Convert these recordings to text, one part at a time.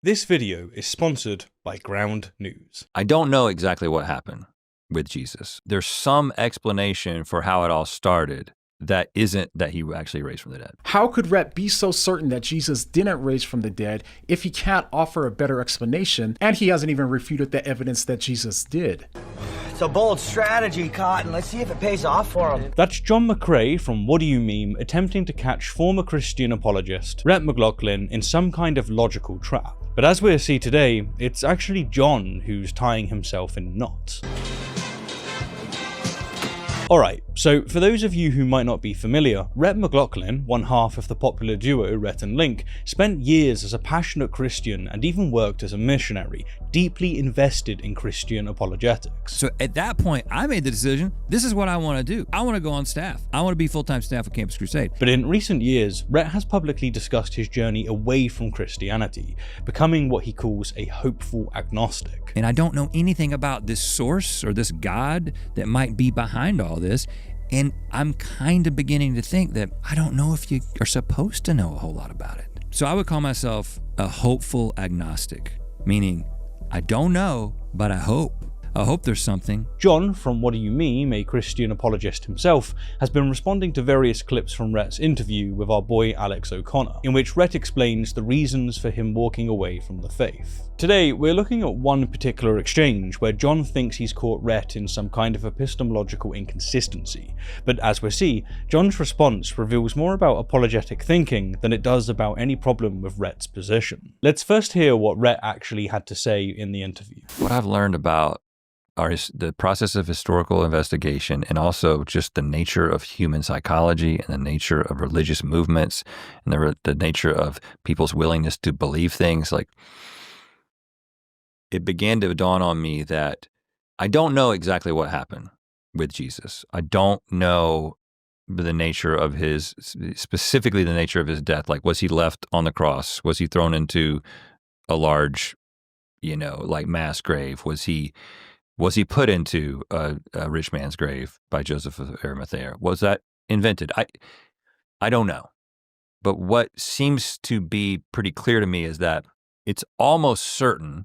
This video is sponsored by Ground News. I don't know exactly what happened with Jesus. There's some explanation for how it all started that isn't that he actually raised from the dead. How could Rhett be so certain that Jesus didn't raise from the dead if he can't offer a better explanation and he hasn't even refuted the evidence that Jesus did? It's a bold strategy, Cotton. Let's see if it pays off for him. That's Jon McCray from Whaddo You Meme attempting to catch former Christian apologist Rhett McLaughlin in some kind of logical trap. But as we'll see today, it's actually Jon who's tying himself in knots. Alright, so for those of you who might not be familiar, Rhett McLaughlin, one half of the popular duo Rhett and Link, spent years as a passionate Christian and even worked as a missionary, deeply invested in Christian apologetics. So at that point, I made the decision, this is what I want to do. I want to go on staff. I want to be full-time staff at Campus Crusade. But in recent years, Rhett has publicly discussed his journey away from Christianity, becoming what he calls a hopeful agnostic. And I don't know anything about this source or this God that might be behind all this. And I'm kind of beginning to think that I don't know if you are supposed to know a whole lot about it. So I would call myself a hopeful agnostic, meaning I don't know, but I hope. I hope there's something. Jon, from Whaddo You Meme, a Christian apologist himself, has been responding to various clips from Rhett's interview with our boy Alex O'Connor, in which Rhett explains the reasons for him walking away from the faith. Today, we're looking at one particular exchange where Jon thinks he's caught Rhett in some kind of epistemological inconsistency, but as we'll see, Jon's response reveals more about apologetic thinking than it does about any problem with Rhett's position. Let's first hear what Rhett actually had to say in the interview. What I've learned about the process of historical investigation and also just the nature of human psychology and the nature of religious movements and the nature of people's willingness to believe things, like it began to dawn on me that I don't know exactly what happened with Jesus. I don't know the nature of specifically the nature of his death. Like, was he left on the cross? Was he thrown into a large, like mass grave? Was he put into a rich man's grave by Joseph of Arimathea? Was that invented? I don't know. But what seems to be pretty clear to me is that it's almost certain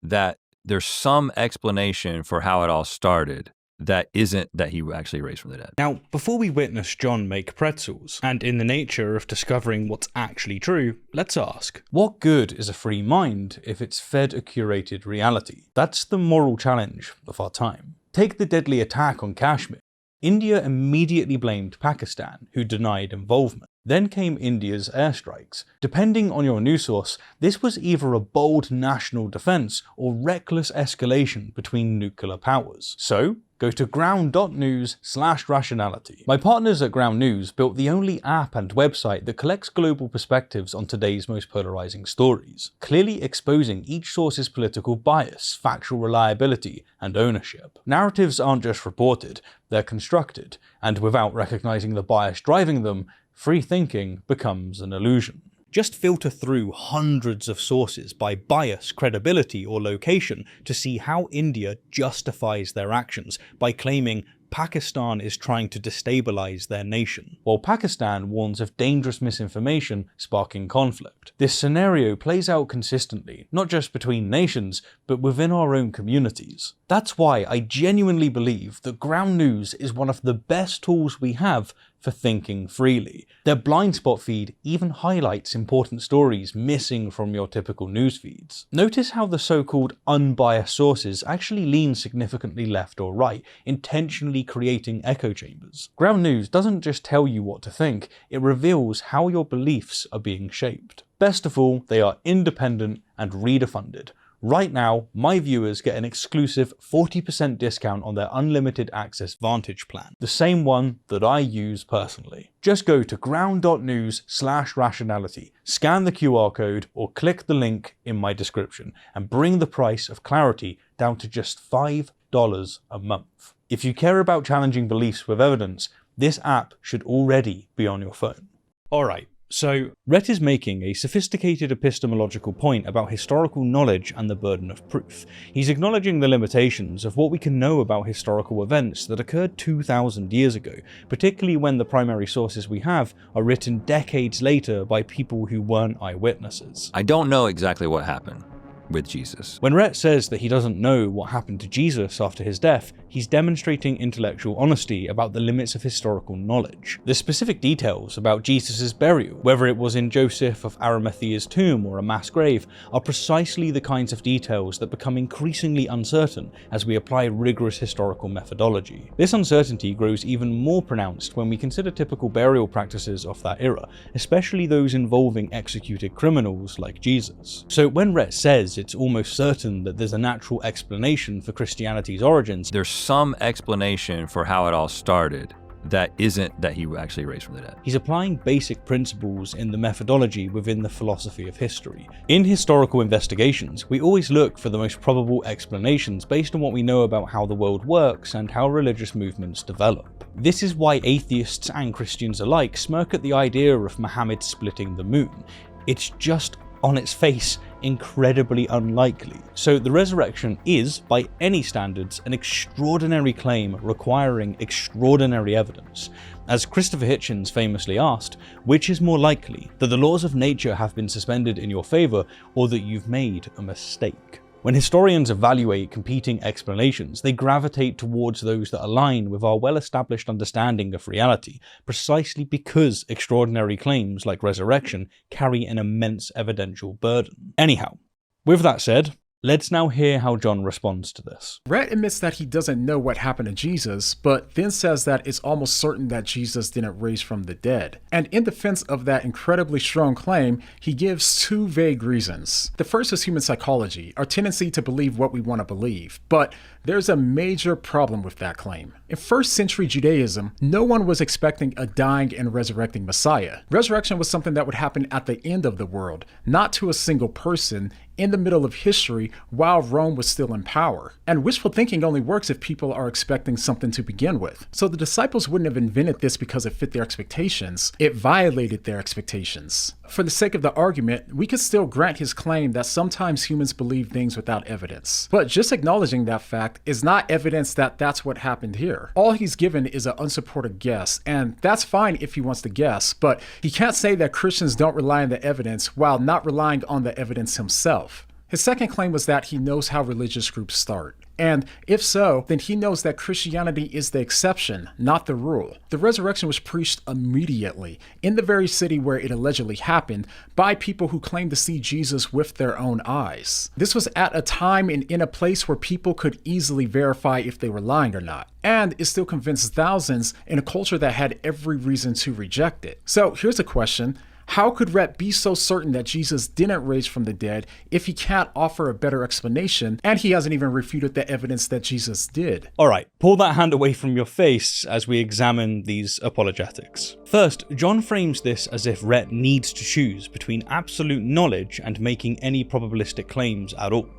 that there's some explanation for how it all started that isn't that he actually raised from the dead. Now, before we witness Jon make pretzels, and in the nature of discovering what's actually true, let's ask, what good is a free mind if it's fed a curated reality? That's the moral challenge of our time. Take the deadly attack on Kashmir. India immediately blamed Pakistan, who denied involvement. Then came India's airstrikes. Depending on your news source, this was either a bold national defense or reckless escalation between nuclear powers. So, go to ground.news/rationality. My partners at Ground News built the only app and website that collects global perspectives on today's most polarizing stories, clearly exposing each source's political bias, factual reliability, and ownership. Narratives aren't just reported, they're constructed, and without recognizing the bias driving them, free thinking becomes an illusion. Just filter through hundreds of sources by bias, credibility, or location to see how India justifies their actions by claiming Pakistan is trying to destabilize their nation, while Pakistan warns of dangerous misinformation sparking conflict. This scenario plays out consistently, not just between nations, but within our own communities. That's why I genuinely believe that Ground News is one of the best tools we have for thinking freely. Their blind spot feed even highlights important stories missing from your typical news feeds. Notice how the so-called unbiased sources actually lean significantly left or right, intentionally creating echo chambers. Ground News doesn't just tell you what to think, it reveals how your beliefs are being shaped. Best of all, they are independent and reader funded. Right now, my viewers get an exclusive 40% discount on their unlimited access Vantage plan, the same one that I use personally. Just go to ground.news/rationality, scan the QR code or click the link in my description and bring the price of clarity down to just $5 a month. If you care about challenging beliefs with evidence, this app should already be on your phone. Alright, So, Rhett is making a sophisticated epistemological point about historical knowledge and the burden of proof. He's acknowledging the limitations of what we can know about historical events that occurred 2,000 years ago, particularly when the primary sources we have are written decades later by people who weren't eyewitnesses. I don't know exactly what happened with Jesus. When Rhett says that he doesn't know what happened to Jesus after his death, he's demonstrating intellectual honesty about the limits of historical knowledge. The specific details about Jesus' burial, whether it was in Joseph of Arimathea's tomb or a mass grave, are precisely the kinds of details that become increasingly uncertain as we apply rigorous historical methodology. This uncertainty grows even more pronounced when we consider typical burial practices of that era, especially those involving executed criminals like Jesus. So when Rhett says it's almost certain that there's a natural explanation for Christianity's origins, There's some explanation for how it all started that isn't that he actually raised from the dead. he's applying basic principles in the methodology within the philosophy of history. In historical investigations, we always look for the most probable explanations based on what we know about how the world works and how religious movements develop. This is why atheists and Christians alike smirk at the idea of Muhammad splitting the moon. It's just, on its face, incredibly unlikely. So the resurrection is, by any standards, an extraordinary claim requiring extraordinary evidence. As Christopher Hitchens famously asked, which is more likely, that the laws of nature have been suspended in your favor, or that you've made a mistake? When historians evaluate competing explanations, they gravitate towards those that align with our well-established understanding of reality, precisely because extraordinary claims like resurrection carry an immense evidential burden. Anyhow, with that said, let's now hear how Jon responds to this. Rhett admits that he doesn't know what happened to Jesus, but then says that it's almost certain that Jesus didn't raise from the dead. And in defense of that incredibly strong claim, he gives two vague reasons. The first is human psychology, our tendency to believe what we want to believe. But there's a major problem with that claim. In first century Judaism, no one was expecting a dying and resurrecting Messiah. Resurrection was something that would happen at the end of the world, not to a single person, in the middle of history while Rome was still in power. And wishful thinking only works if people are expecting something to begin with. So the disciples wouldn't have invented this because it fit their expectations. It violated their expectations. For the sake of the argument, we could still grant his claim that sometimes humans believe things without evidence. But just acknowledging that fact is not evidence that that's what happened here. All he's given is an unsupported guess, and that's fine if he wants to guess, but he can't say that Christians don't rely on the evidence while not relying on the evidence himself. His second claim was that he knows how religious groups start. And if so, then he knows that Christianity is the exception, not the rule. The resurrection was preached immediately, in the very city where it allegedly happened, by people who claimed to see Jesus with their own eyes. This was at a time and in a place where people could easily verify if they were lying or not. And it still convinced thousands in a culture that had every reason to reject it. So here's a question. How could Rhett be so certain that Jesus didn't raise from the dead if he can't offer a better explanation, and he hasn't even refuted the evidence that Jesus did? Alright, pull that hand away from your face as we examine these apologetics. First, Jon frames this as if Rhett needs to choose between absolute knowledge and making any probabilistic claims at all.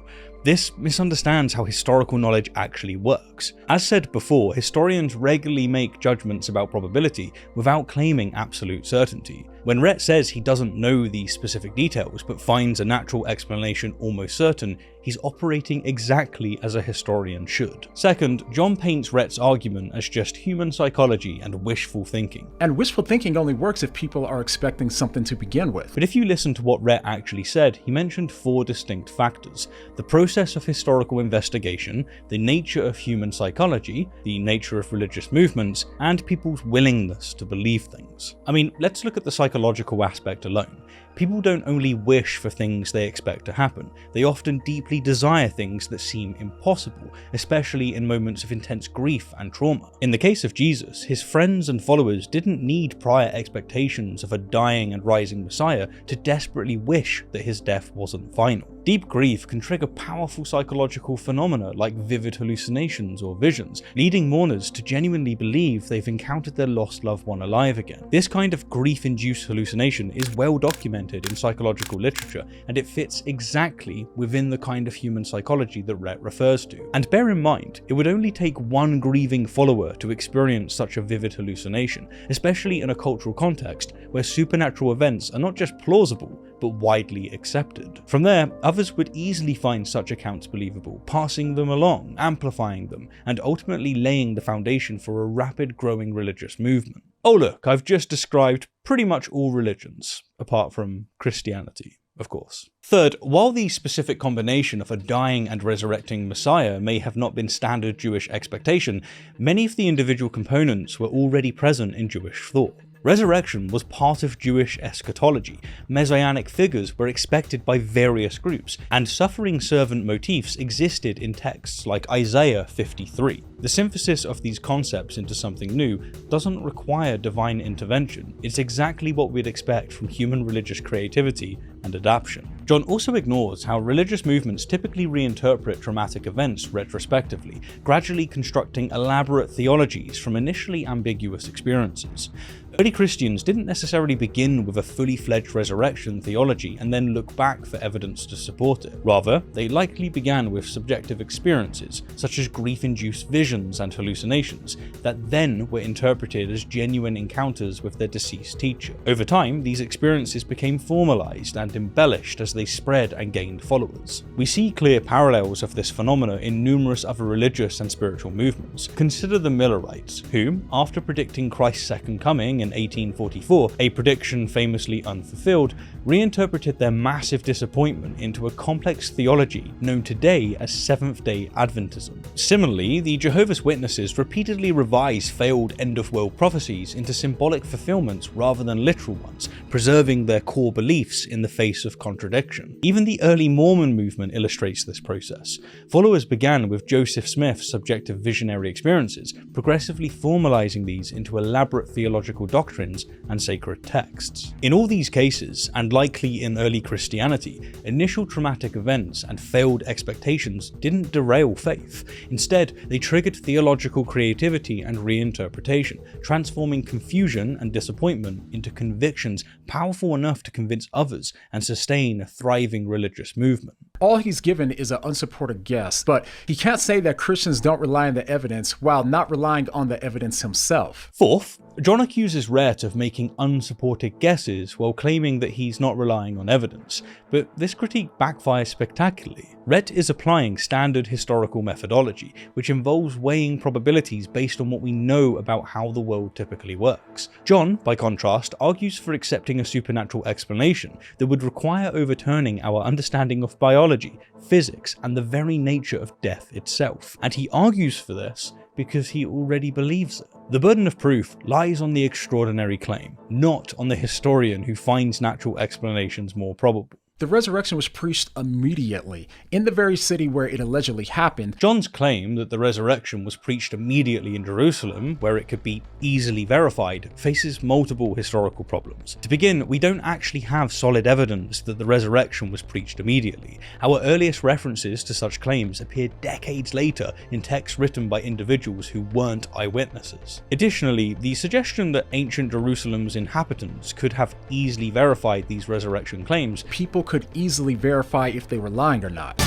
This misunderstands how historical knowledge actually works. As said before, historians regularly make judgments about probability without claiming absolute certainty. When Rhett says he doesn't know these specific details but finds a natural explanation almost certain, he's operating exactly as a historian should. Second, Jon paints Rhett's argument as just human psychology and wishful thinking. And wishful thinking only works if people are expecting something to begin with. But if you listen to what Rhett actually said, he mentioned 4 distinct factors: the process of historical investigation, the nature of human psychology, the nature of religious movements, and people's willingness to believe things. I mean, let's look at the psychological aspect alone. People don't only wish for things they expect to happen, they often deeply desire things that seem impossible, especially in moments of intense grief and trauma. In the case of Jesus, his friends and followers didn't need prior expectations of a dying and rising Messiah to desperately wish that his death wasn't final. Deep grief can trigger powerful psychological phenomena like vivid hallucinations or visions, leading mourners to genuinely believe they've encountered their lost loved one alive again. This kind of grief-induced hallucination is well documented documented in psychological literature, and it fits exactly within the kind of human psychology that Rhett refers to. And bear in mind, it would only take one grieving follower to experience such a vivid hallucination, especially in a cultural context where supernatural events are not just plausible, but widely accepted. From there, others would easily find such accounts believable, passing them along, amplifying them, and ultimately laying the foundation for a rapid growing religious movement. Oh look, I've just described pretty much all religions, apart from Christianity, of course. Third, while the specific combination of a dying and resurrecting Messiah may have not been standard Jewish expectation, many of the individual components were already present in Jewish thought. Resurrection was part of Jewish eschatology, messianic figures were expected by various groups, and suffering servant motifs existed in texts like Isaiah 53. The synthesis of these concepts into something new doesn't require divine intervention, it's exactly what we'd expect from human religious creativity and adaptation. Jon also ignores how religious movements typically reinterpret traumatic events retrospectively, gradually constructing elaborate theologies from initially ambiguous experiences. Early Christians didn't necessarily begin with a fully fledged resurrection theology and then look back for evidence to support it. Rather, they likely began with subjective experiences, such as grief-induced visions and hallucinations, that then were interpreted as genuine encounters with their deceased teacher. Over time, these experiences became formalized and embellished as they spread and gained followers. We see clear parallels of this phenomena in numerous other religious and spiritual movements. Consider the Millerites, who, after predicting Christ's second coming in 1844, a prediction famously unfulfilled, reinterpreted their massive disappointment into a complex theology known today as Seventh-day Adventism. Similarly, the Jehovah's Witnesses repeatedly revise failed end-of-world prophecies into symbolic fulfillments rather than literal ones, preserving their core beliefs in the face of contradiction. Even the early Mormon movement illustrates this process. Followers began with Joseph Smith's subjective visionary experiences, progressively formalizing these into elaborate theological doctrines and sacred texts. In all these cases, and likely in early Christianity, initial traumatic events and failed expectations didn't derail faith. Instead, they triggered theological creativity and reinterpretation, transforming confusion and disappointment into convictions powerful enough to convince others and sustain a thriving religious movement. All he's given is an unsupported guess, but he can't say that Christians don't rely on the evidence while not relying on the evidence himself. Fourth, Jon accuses Rhett of making unsupported guesses while claiming that he's not relying on evidence, but this critique backfires spectacularly. Rhett is applying standard historical methodology, which involves weighing probabilities based on what we know about how the world typically works. Jon, by contrast, argues for accepting a supernatural explanation that would require overturning our understanding of biology, physics, and the very nature of death itself. And he argues for this because he already believes it. The burden of proof lies on the extraordinary claim, not on the historian who finds natural explanations more probable. The resurrection was preached immediately, in the very city where it allegedly happened. Jon's claim that the resurrection was preached immediately in Jerusalem, where it could be easily verified, faces multiple historical problems. To begin, we don't actually have solid evidence that the resurrection was preached immediately. Our earliest references to such claims appear decades later in texts written by individuals who weren't eyewitnesses. Additionally, the suggestion that ancient Jerusalem's inhabitants could have easily verified these resurrection claims, people could easily verify if they were lying or not.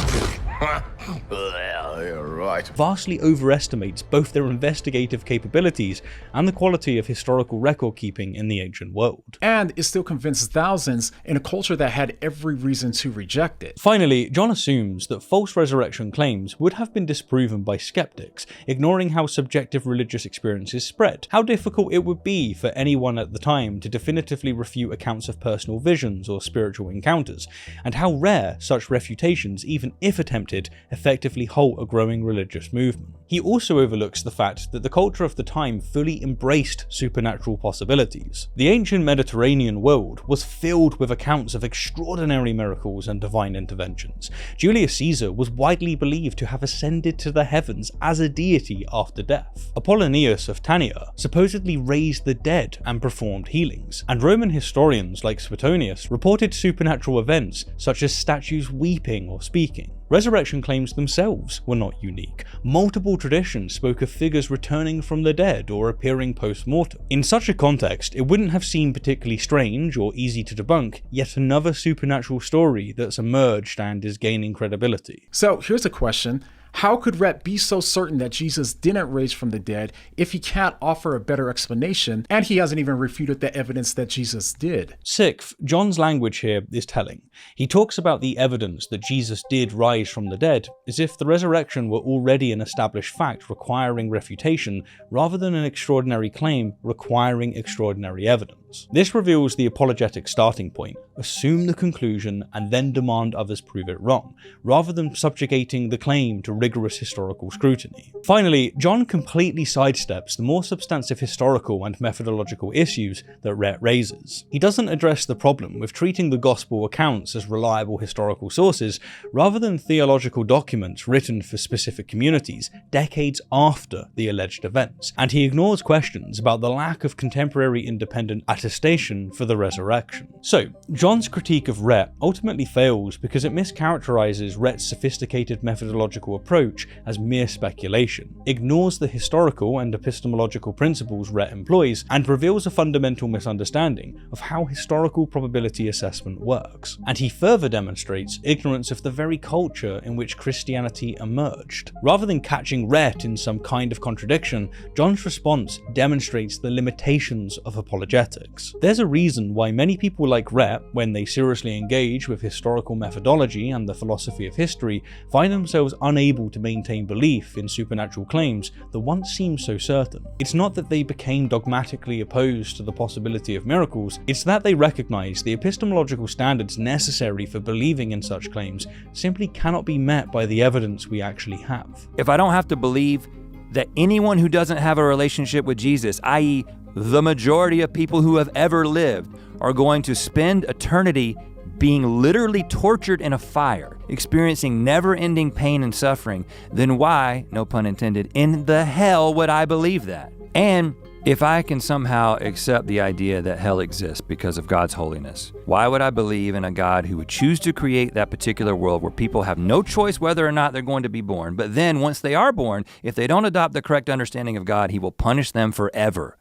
Well, you're right. Vastly overestimates both their investigative capabilities and the quality of historical record keeping in the ancient world. And it still convinced thousands in a culture that had every reason to reject it. Finally, Jon assumes that false resurrection claims would have been disproven by skeptics, ignoring how subjective religious experiences spread, how difficult it would be for anyone at the time to definitively refute accounts of personal visions or spiritual encounters, and how rare such refutations, even if attempted, effectively halt a growing religious movement. He also overlooks the fact that the culture of the time fully embraced supernatural possibilities. The ancient Mediterranean world was filled with accounts of extraordinary miracles and divine interventions. Julius Caesar was widely believed to have ascended to the heavens as a deity after death. Apollonius of Tania supposedly raised the dead and performed healings, and Roman historians like Suetonius reported supernatural events such as statues weeping or speaking. Resurrection claims themselves were not unique. Multiple traditions spoke of figures returning from the dead or appearing post-mortem. In such a context, it wouldn't have seemed particularly strange or easy to debunk yet another supernatural story that's emerged and is gaining credibility. So here's a question. How could Rhett be so certain that Jesus didn't raise from the dead if he can't offer a better explanation and he hasn't even refuted the evidence that Jesus did? Sixth, John's language here is telling. He talks about the evidence that Jesus did rise from the dead as if the resurrection were already an established fact requiring refutation rather than an extraordinary claim requiring extraordinary evidence. This reveals the apologetic starting point. Assume the conclusion and then demand others prove it wrong, rather than subjugating the claim to rigorous historical scrutiny. Finally, John completely sidesteps the more substantive historical and methodological issues that Rhett raises. He doesn't address the problem with treating the gospel accounts as reliable historical sources, rather than theological documents written for specific communities decades after the alleged events, and he ignores questions about the lack of contemporary independent attestation for the resurrection. So, John's critique of Rhett ultimately fails because it mischaracterizes Rhett's sophisticated methodological approach as mere speculation, ignores the historical and epistemological principles Rhett employs, and reveals a fundamental misunderstanding of how historical probability assessment works. And he further demonstrates ignorance of the very culture in which Christianity emerged. Rather than catching Rhett in some kind of contradiction, John's response demonstrates the limitations of apologetics. There's a reason why many people like Rhett, when they seriously engage with historical methodology and the philosophy of history, find themselves unable to maintain belief in supernatural claims that once seemed so certain. It's not that they became dogmatically opposed to the possibility of miracles, it's that they recognize the epistemological standards necessary for believing in such claims simply cannot be met by the evidence we actually have. If I don't have to believe that anyone who doesn't have a relationship with Jesus, i.e. the majority of people who have ever lived, are going to spend eternity being literally tortured in a fire, experiencing never-ending pain and suffering, then why, no pun intended, in the hell would I believe that? And if I can somehow accept the idea that hell exists because of God's holiness, why would I believe in a God who would choose to create that particular world where people have no choice whether or not they're going to be born, but then once they are born, if they don't adopt the correct understanding of God, he will punish them forever?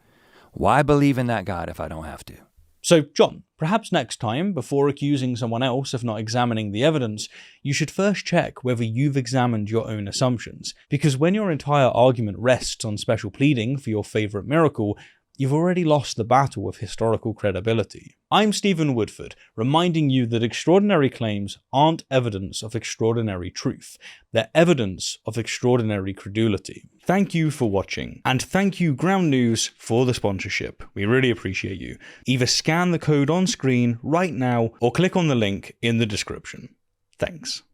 Why believe in that God if I don't have to? So, John, perhaps next time, before accusing someone else of not examining the evidence, you should first check whether you've examined your own assumptions, because when your entire argument rests on special pleading for your favourite miracle, you've already lost the battle of historical credibility. I'm Stephen Woodford, reminding you that extraordinary claims aren't evidence of extraordinary truth, they're evidence of extraordinary credulity. Thank you for watching, and thank you Ground News for the sponsorship. We really appreciate you. Either scan the code on screen right now or click on the link in the description. Thanks.